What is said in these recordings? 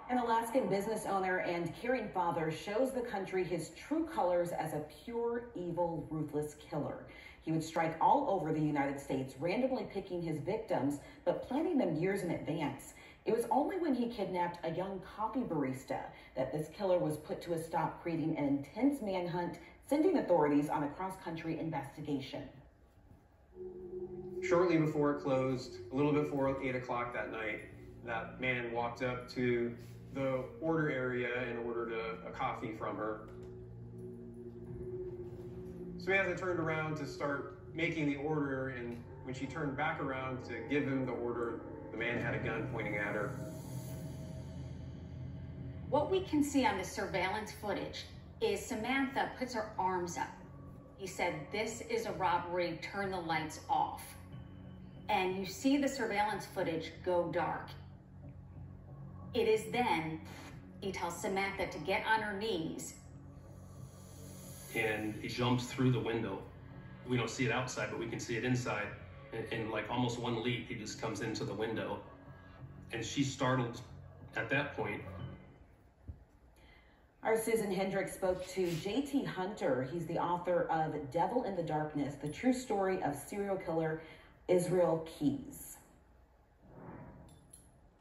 An Alaskan business owner and caring father shows the country his true colors as a pure, evil, ruthless killer. He would strike all over the United States, randomly picking his victims, but planning them years in advance. It was only when he kidnapped a young coffee barista that this killer was put to a stop, creating an intense manhunt, sending authorities on a cross-country investigation. Shortly before it closed, a little before 8 o'clock that night, that man walked up to the order area and ordered a coffee from her. So as I turned around to start making the order, and when she turned back around to give him the order, the man had a gun pointing at her. What we can see on the surveillance footage is Samantha puts her arms up. He said, "This is a robbery, turn the lights off." And you see the surveillance footage go dark. It is then he tells Samantha to get on her knees. And he jumps through the window. We don't see it outside, but we can see it inside. And like almost one leap, he just comes into the window. And she's startled at that point. Our Susan Hendricks spoke to J.T. Hunter. He's the author of Devil in the Darkness, the true story of serial killer Israel Keyes.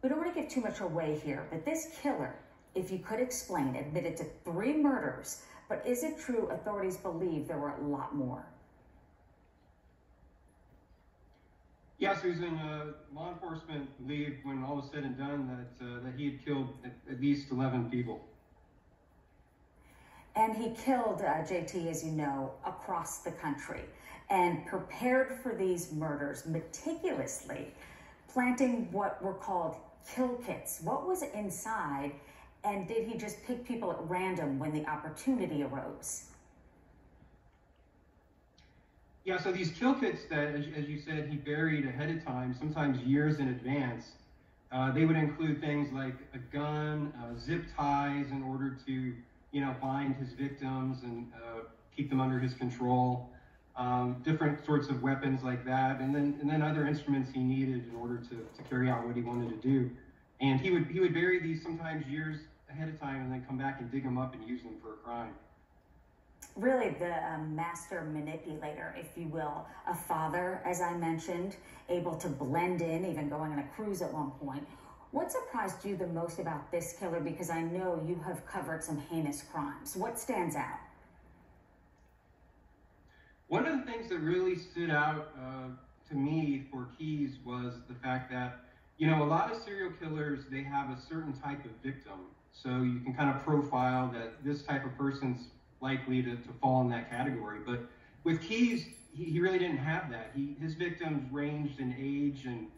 We don't want to give too much away here, but this killer, if you could explain, admitted to 3 murders. But is it true authorities believe there were a lot more? Yeah, Susan, law enforcement believed when all was said and done that he had killed at least 11 people. And he killed JT, as you know, across the country and prepared for these murders meticulously, planting what were called kill kits. What was inside, and did he just pick people at random when the opportunity arose? Yeah, so these kill kits that, as you said, he buried ahead of time, sometimes years in advance, they would include things like a gun, zip ties in order to, bind his victims and keep them under his control, different sorts of weapons like that, and then other instruments he needed in order to carry out what he wanted to do. And he would bury these sometimes years ahead of time and then come back and dig them up and use them for a crime. Really the master manipulator, if you will, a father, as I mentioned, able to blend in, even going on a cruise at one point. What surprised you the most about this killer? Because I know you have covered some heinous crimes. What stands out? One of the things that really stood out to me for Keyes was the fact that, a lot of serial killers, they have a certain type of victim. So you can kind of profile that this type of person's likely to fall in that category. But with Keyes, he really didn't have that. His victims ranged in age and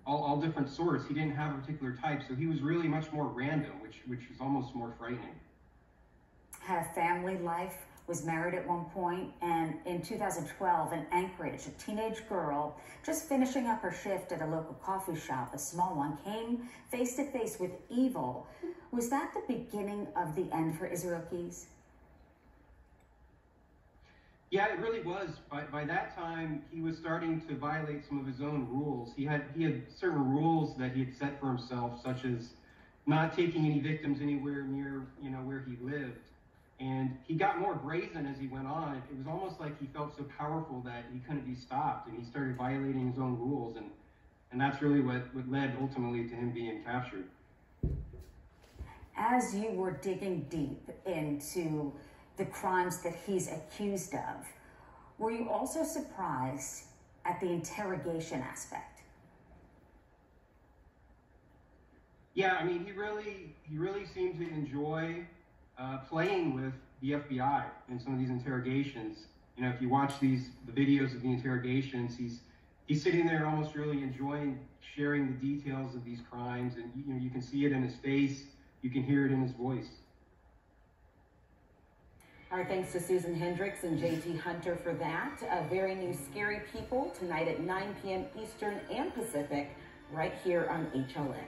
all different sorts. He didn't have a particular type, so he was really much more random, which was almost more frightening. Had a family life, was married at one point, and in 2012 in Anchorage, a teenage girl just finishing up her shift at a local coffee shop, a small one, came face to face with evil. Was that the beginning of the end for Israel Keyes? Yeah, it really was. By that time, he was starting to violate some of his own rules. He had certain rules that he had set for himself, such as not taking any victims anywhere near, where he lived. And he got more brazen as he went on. It was almost like he felt so powerful that he couldn't be stopped, and he started violating his own rules. And that's really what led ultimately to him being captured. As you were digging deep into the crimes that he's accused of, were you also surprised at the interrogation aspect? Yeah, I mean, he really seemed to enjoy playing with the FBI in some of these interrogations. If you watch the videos of the interrogations, he's sitting there almost really enjoying sharing the details of these crimes, and you can see it in his face, you can hear it in his voice. Our thanks to Susan Hendricks and J.T. Hunter for that. A very new Scary People tonight at 9 p.m. Eastern and Pacific, right here on HLN.